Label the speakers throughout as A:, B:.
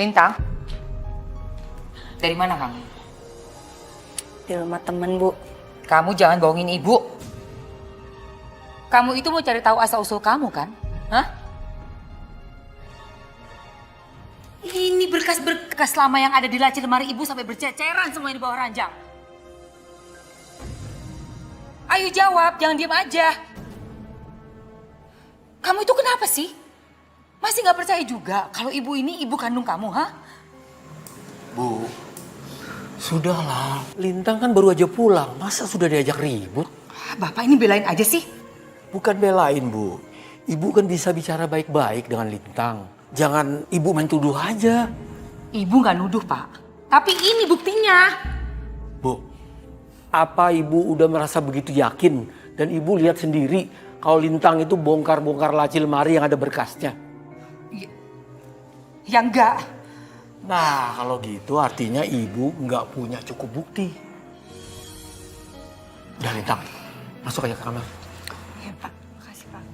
A: Lintang, dari mana kamu?
B: Di rumah temen, Bu.
A: Kamu jangan bohongin ibu. Kamu itu mau cari tahu asal-usul kamu kan? Hah? Ini berkas-berkas lama yang ada di laci lemari ibu sampai berceceran semua di bawah ranjang. Ayo jawab, jangan diam aja. Kamu itu kenapa sih? Masih nggak percaya juga kalau ibu ini ibu kandung kamu, ha?
C: Bu, sudahlah. Lintang kan baru aja pulang. Masa sudah diajak ribut?
A: Bapak ini belain aja sih.
C: Bukan belain, Bu. Ibu kan bisa bicara baik-baik dengan Lintang. Jangan ibu main tuduh aja.
A: Ibu nggak nuduh, Pak. Tapi ini buktinya.
C: Bu, apa ibu udah merasa begitu yakin dan ibu lihat sendiri kalau Lintang itu bongkar-bongkar laci lemari yang ada berkasnya?
A: Ya enggak.
C: Nah, kalau gitu artinya ibu nggak punya cukup bukti. Udah Lintang, masuk aja ke kamar.
A: Ya, Pak. Makasih, Pak.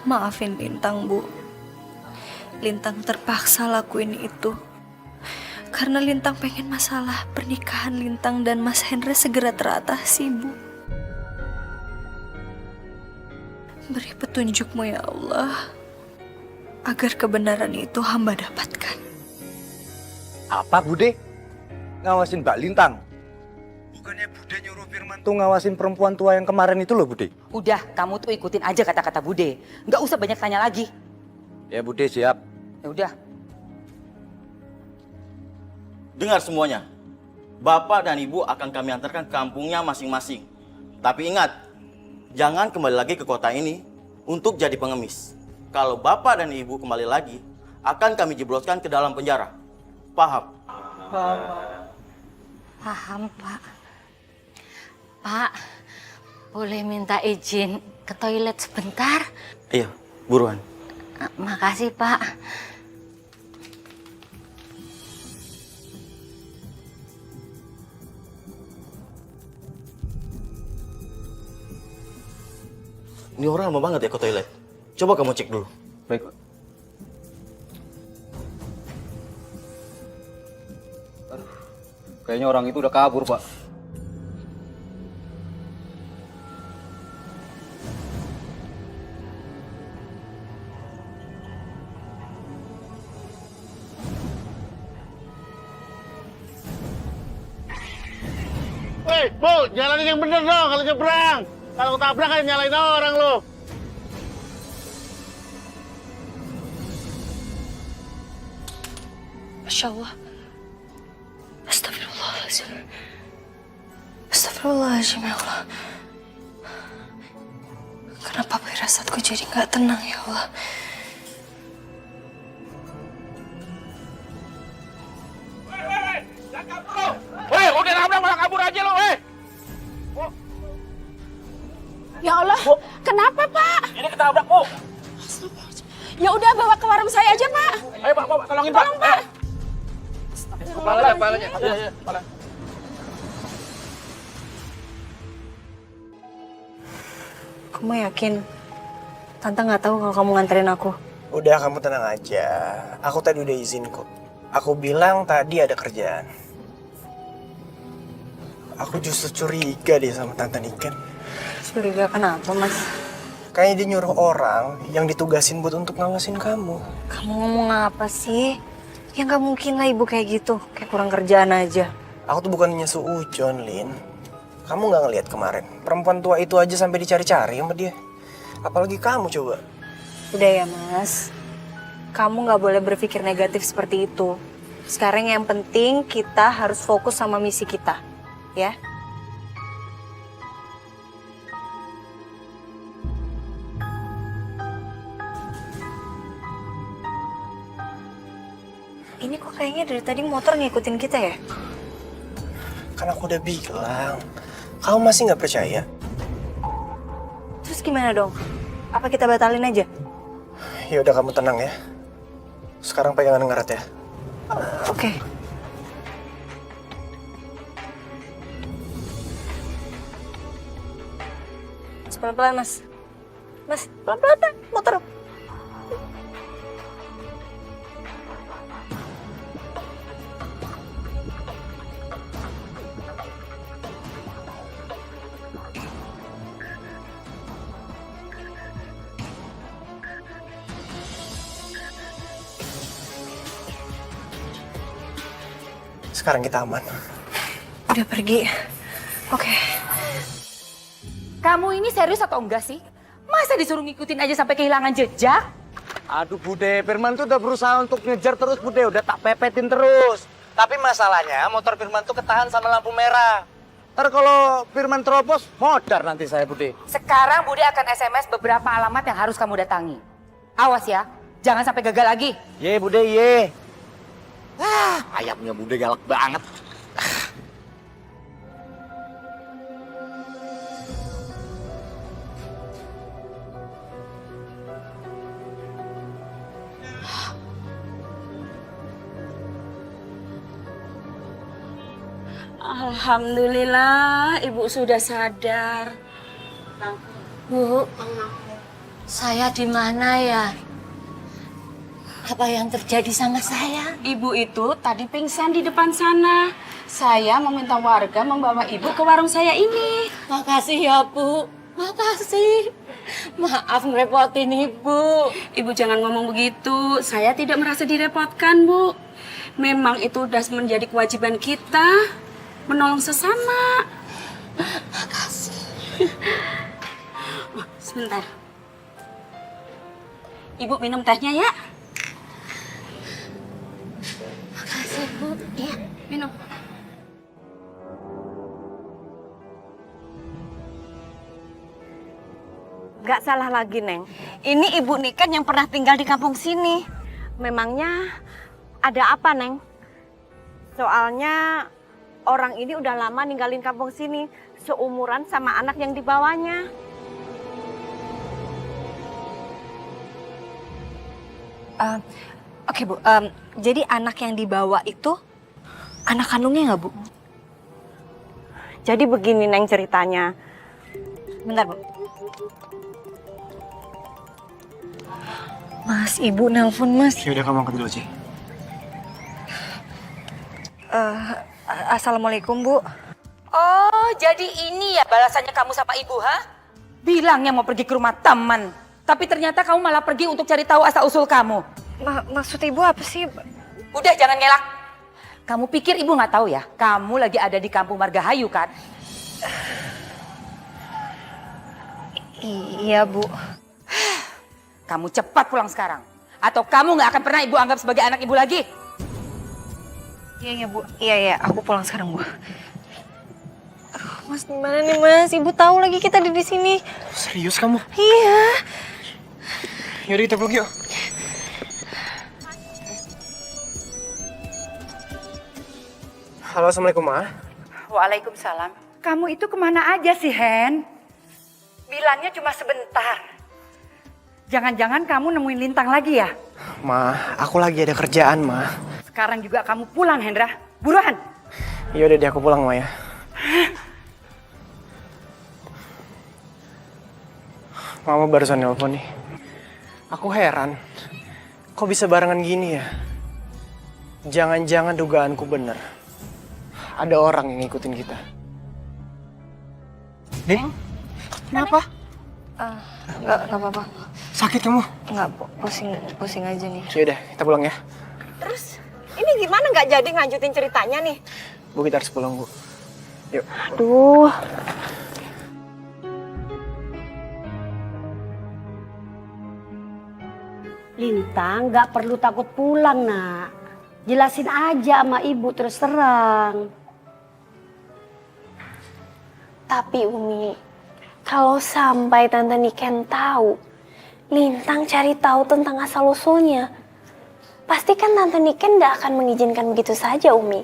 B: Maafin Lintang, Bu. Lintang terpaksa lakuin itu. Karena Lintang pengen masalah pernikahan Lintang dan Mas Hendra segera teratasi, Bu. Beri petunjukmu ya Allah, agar kebenaran itu hamba dapatkan.
D: Apa Bude? Ngawasin Mbak Lintang? Bukannya Bude nyuruh Firman tuh ngawasin perempuan tua yang kemarin itu loh Bude?
A: Udah, kamu tuh ikutin aja kata-kata Bude. Nggak usah banyak tanya lagi.
D: Ya Bude siap.
A: Ya udah.
E: Dengar semuanya. Bapak dan Ibu akan kami antarkan ke kampungnya masing-masing. Tapi ingat, jangan kembali lagi ke kota ini untuk jadi pengemis. Kalau Bapak dan Ibu kembali lagi, akan kami jebloskan ke dalam penjara. Paham?
F: Paham, Pak. Pak, boleh minta izin ke toilet sebentar?
E: Iya, buruan.
F: Makasih, Pak.
E: Ini orang lama banget ya ke toilet. Coba kamu cek dulu.
D: Baik Pak. Aduh, kayaknya orang itu udah kabur Pak.
G: Woi, Bu, jalanin yang bener dong kalau nyebrang. Kalau ketabrak kan nyalain orang lo.
B: Masya Allah. Astagfirullahaladzim. Astagfirullahaladzim ya Allah. Kenapa firasatku jadi gak tenang ya Allah?
G: Woi, udah nabrak malah kabur aja lo, woi.
H: Ya Allah, kenapa Pak?
G: Ini ketabrak, Bu.
H: Ya udah bawa ke warung saya aja Pak.
G: Ayo Pak, tolongin Pak.
H: Tolong Pak.
G: Kepalanya. Iya, kepala.
B: Kamu yakin? Tante nggak tahu kalau kamu nganterin aku.
I: Udah, kamu tenang aja. Aku tadi udah izin kok. Aku bilang tadi ada kerjaan. Aku justru curiga deh sama Tante Niken.
B: Curiga kenapa, Mas?
I: Kayaknya dia nyuruh orang yang ditugasin buat untuk ngawasin kamu.
B: Kamu ngomong apa sih? Ya nggak mungkin lah ibu kayak gitu. Kayak kurang kerjaan aja.
I: Aku tuh bukannya suujon, Lin. Kamu nggak ngelihat kemarin? Perempuan tua itu aja sampai dicari-cari sama dia. Apalagi kamu coba.
B: Udah ya, Mas. Kamu nggak boleh berpikir negatif seperti itu. Sekarang yang penting kita harus fokus sama misi kita. Ya? Ini kok kayaknya dari tadi motor ngikutin kita ya?
I: Kan aku udah bilang. Kamu masih nggak percaya?
B: Terus gimana dong? Apa kita batalin aja?
I: Ya udah kamu tenang ya. Sekarang pegangan yang erat ya.
B: Oke. Pelan-pelan, Mas. Mas, pelan-pelan, motor.
I: Sekarang kita aman.
B: Udah pergi. Oke.
A: Kamu ini serius atau enggak sih? Masa disuruh ngikutin aja sampai kehilangan jejak?
D: Aduh Bude, Firman tuh udah berusaha untuk ngejar terus Bude, udah tak pepetin terus. Tapi masalahnya motor Firman tuh ketahan sama lampu merah. Ntar kalau Firman terobos, modar nanti saya Bude.
A: Sekarang Bude akan SMS beberapa alamat yang harus kamu datangi. Awas ya, jangan sampai gagal lagi.
D: Ye Bude, ye. Ayamnya Bude galak banget.
H: Alhamdulillah, Ibu sudah sadar.
F: Bu, saya di mana ya? Apa yang terjadi sama saya?
H: Ibu itu tadi pingsan di depan sana. Saya meminta warga membawa Ibu ke warung saya ini.
F: Makasih ya, Bu. Makasih. Maaf ngerepotin Ibu.
H: Ibu jangan ngomong begitu. Saya tidak merasa direpotkan, Bu. Memang itu udah menjadi kewajiban kita menolong sesama.
F: Makasih.
H: Oh, sebentar. Ibu minum tehnya ya.
F: Makasih, Bu. Ya.
H: Minum.
J: Gak salah lagi, Neng. Ini Ibu Niken yang pernah tinggal di kampung sini. Memangnya ada apa, Neng? Soalnya orang ini udah lama ninggalin kampung sini, seumuran sama anak yang dibawanya.
B: Oke, Bu. Jadi anak yang dibawa itu anak kandungnya nggak, Bu?
J: Jadi begini, Neng, ceritanya.
B: Bentar, Bu. Mas, Ibu nelpon, Mas.
I: Ya udah kamu angkat dulu, Ci.
B: Assalamualaikum, Bu.
A: Oh, jadi ini ya balasannya kamu sama Ibu, ha? Bilangnya mau pergi ke rumah teman. Tapi ternyata kamu malah pergi untuk cari tahu asal-usul kamu.
B: Maksud Ibu apa sih?
A: Udah, jangan ngelak. Kamu pikir Ibu nggak tahu ya? Kamu lagi ada di kampung Margahayu, kan?
B: Iya, Bu.
A: Kamu cepat pulang sekarang. Atau kamu nggak akan pernah Ibu anggap sebagai anak Ibu lagi.
B: Iya, Bu. Iya, aku pulang sekarang, Bu. Mas, gimana nih, Mas? Ibu tahu lagi kita ada di sini.
I: Serius kamu?
B: Iya.
I: Yaudah kita pulang yuk. Halo, Assalamualaikum, Ma.
K: Waalaikumsalam. Kamu itu kemana aja sih, Hen? Bilangnya cuma sebentar. Jangan-jangan kamu nemuin Lintang lagi ya?
I: Ma, aku lagi ada kerjaan, Ma.
K: Sekarang juga kamu pulang, Hendra. Buruan.
I: Yaudah deh, aku pulang, Ma ya. Mama barusan nelpon nih. Aku heran. Kok bisa barengan gini ya? Jangan-jangan dugaanku bener. Ada orang yang ngikutin kita. Nih? Kenapa?
B: Enggak apa-apa.
I: Sakit kamu?
B: Enggak, pusing aja nih.
I: Yaudah, kita pulang ya.
J: Terus, ini gimana nggak jadi nganjutin ceritanya nih?
I: Bu, kita harus pulang, Bu. Yuk.
J: Aduh.
K: Lintang nggak perlu takut pulang, Nak. Jelasin aja sama Ibu terus terang.
L: Tapi Umi, kalau sampai Tante Niken tahu, Lintang cari tahu tentang asal-usulnya, pasti kan Tante Niken nggak akan mengizinkan begitu saja, Umi.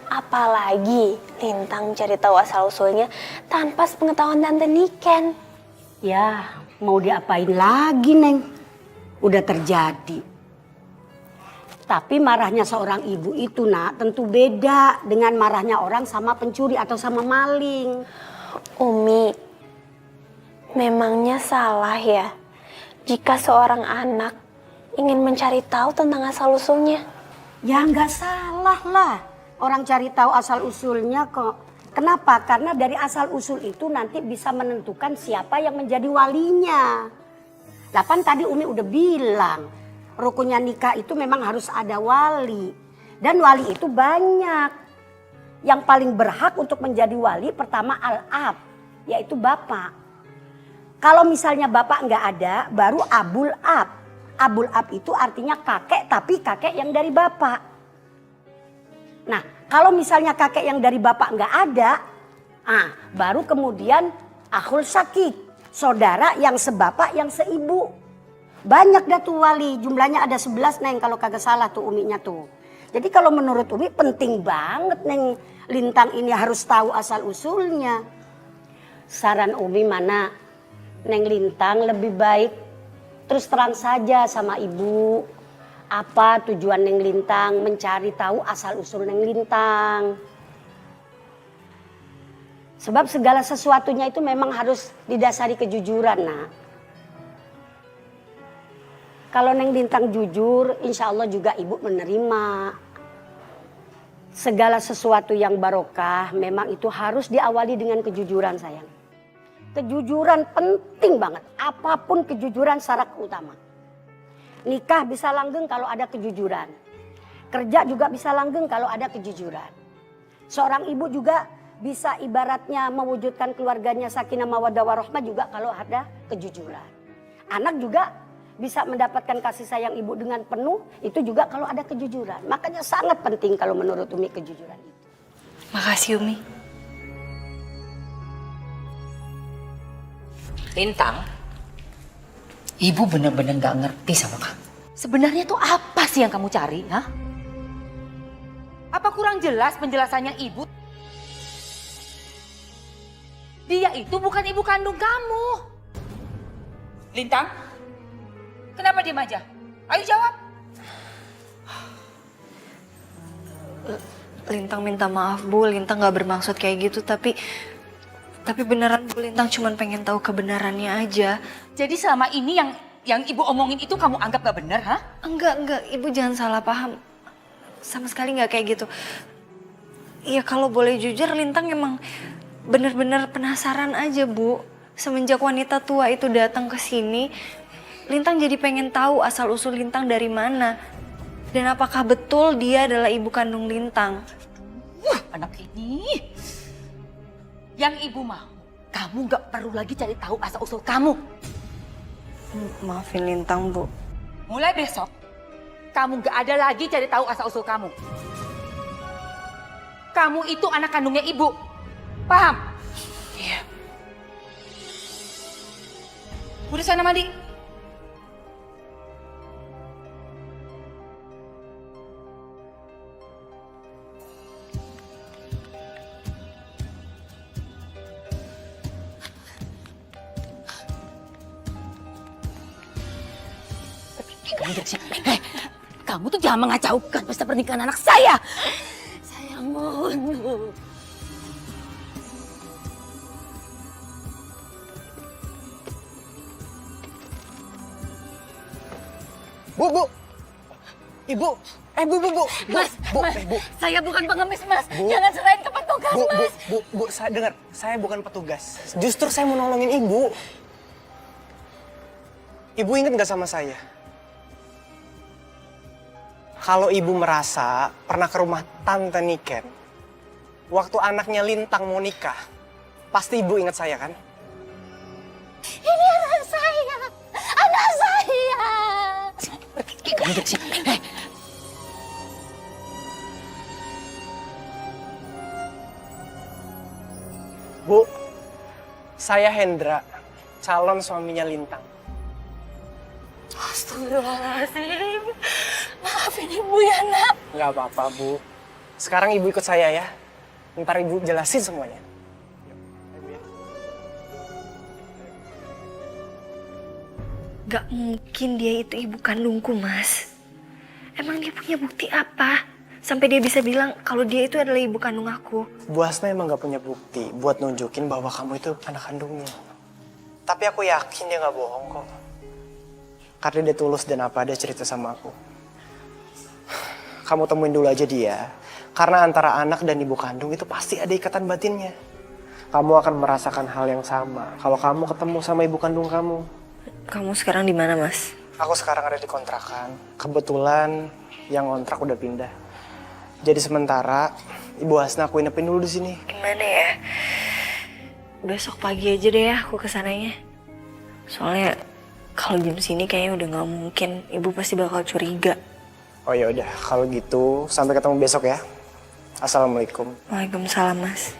L: Apalagi Lintang cari tahu asal-usulnya tanpa sepengetahuan Tante Niken.
F: Ya, mau diapain lagi, Neng? Udah terjadi. Tapi marahnya seorang ibu itu, Nak, tentu beda dengan marahnya orang sama pencuri atau sama maling.
L: Umi, memangnya salah ya jika seorang anak ingin mencari tahu tentang asal-usulnya?
F: Ya nggak salah lah. Orang cari tahu asal-usulnya kok. Kenapa? Karena dari asal-usul itu nanti bisa menentukan siapa yang menjadi walinya. Lah kan tadi Umi udah bilang, rukunnya nikah itu memang harus ada wali. Dan wali itu banyak. Yang paling berhak untuk menjadi wali pertama al-ab, yaitu bapak. Kalau misalnya bapak nggak ada, baru abul ab. Abul ab itu artinya kakek, tapi kakek yang dari bapak. Nah, kalau misalnya kakek yang dari bapak nggak ada, baru kemudian akhul sakik, saudara yang sebapak yang seibu. Banyak dah tuh wali, jumlahnya ada 11 Neng kalau kagak salah tuh Uminya tuh. Jadi kalau menurut Umi penting banget Neng Lintang ini harus tahu asal usulnya. Saran Umi mana? Neng Lintang lebih baik terus terang saja sama ibu. Apa tujuan Neng Lintang mencari tahu asal-usul Neng Lintang. Sebab segala sesuatunya itu memang harus didasari kejujuran, Nak. Kalau Neng Lintang jujur, insya Allah juga ibu menerima. Segala sesuatu yang barokah memang itu harus diawali dengan kejujuran, sayang. Kejujuran penting banget, apapun kejujuran syarat utama. Nikah bisa langgeng kalau ada kejujuran. Kerja juga bisa langgeng kalau ada kejujuran. Seorang ibu juga bisa ibaratnya mewujudkan keluarganya sakinah mawaddah warahmah juga kalau ada kejujuran. Anak juga bisa mendapatkan kasih sayang ibu dengan penuh itu juga kalau ada kejujuran. Makanya sangat penting kalau menurut Umi kejujuran itu.
B: Makasih Umi.
A: Lintang, ibu benar-benar gak ngerti sama kamu. Sebenarnya tuh apa sih yang kamu cari? Hah? Apa kurang jelas penjelasannya ibu? Dia itu bukan ibu kandung kamu. Lintang, kenapa diam aja? Ayo jawab.
B: Lintang minta maaf Bu, Lintang gak bermaksud kayak gitu, tapi beneran Bu, Lintang cuma pengen tahu kebenarannya aja.
A: Jadi selama ini yang ibu omongin itu kamu anggap gak benar, ha?
B: Enggak, Ibu jangan salah paham. Sama sekali nggak kayak gitu. Iya kalau boleh jujur, Lintang emang bener-bener penasaran aja Bu. Semenjak wanita tua itu datang ke sini, Lintang jadi pengen tahu asal-usul Lintang dari mana. Dan apakah betul dia adalah ibu kandung Lintang.
A: Anak ini. Yang ibu mau, kamu gak perlu lagi cari tahu asal-usul kamu.
B: Maafin Lintang Bu.
A: Mulai besok, kamu gak ada lagi cari tahu asal-usul kamu. Kamu itu anak kandungnya ibu. Paham?
B: Iya.
A: Udah sana mandi. Kamu dari sini. Kamu tuh jangan mengacaukan pesta pernikahan anak saya. Saya mohon.
I: Bu. Ibu. Bu.
A: Mas,
I: Bu.
A: Saya bukan pengemis, Mas. Jangan serahin ke petugas, Mas.
I: Bu, saya dengar, saya bukan petugas. Justru saya mau nolongin Ibu. Ibu ingat gak sama saya? Kalau Ibu merasa pernah ke rumah Tante Niken, waktu anaknya Lintang mau nikah, pasti Ibu ingat saya kan?
F: Ini anak saya. Anak saya.
A: Kamu dari sini.
I: Bu, saya Hendra, calon suaminya Lintang.
F: Astagfirullahaladzim. Maafin ibu ya, Nak.
I: Nggak apa-apa, Bu. Sekarang Ibu ikut saya ya. Ntar ibu jelasin semuanya.
B: Gak mungkin dia itu ibu kandungku, Mas. Emang dia punya bukti apa? Sampai dia bisa bilang kalau dia itu adalah ibu kandung aku.
I: Bu Asma emang gak punya bukti buat nunjukin bahwa kamu itu anak kandungnya. Tapi aku yakin dia gak bohong kok. Karena dia tulus dan apa ada cerita sama aku. Kamu temuin dulu aja dia. Karena antara anak dan ibu kandung itu pasti ada ikatan batinnya. Kamu akan merasakan hal yang sama kalau kamu ketemu sama ibu kandung kamu.
B: Kamu sekarang di mana, Mas?
I: Aku sekarang ada di kontrakan. Kebetulan yang kontrak udah pindah. Jadi sementara Ibu Hasna aku inepin dulu di sini.
B: Gimana ya? Besok pagi aja deh ya aku kesananya. Soalnya kalau jam sini kayaknya udah nggak mungkin. Ibu pasti bakal curiga.
I: Oh ya udah, kalau gitu sampai ketemu besok ya. Assalamualaikum.
B: Waalaikumsalam, Mas.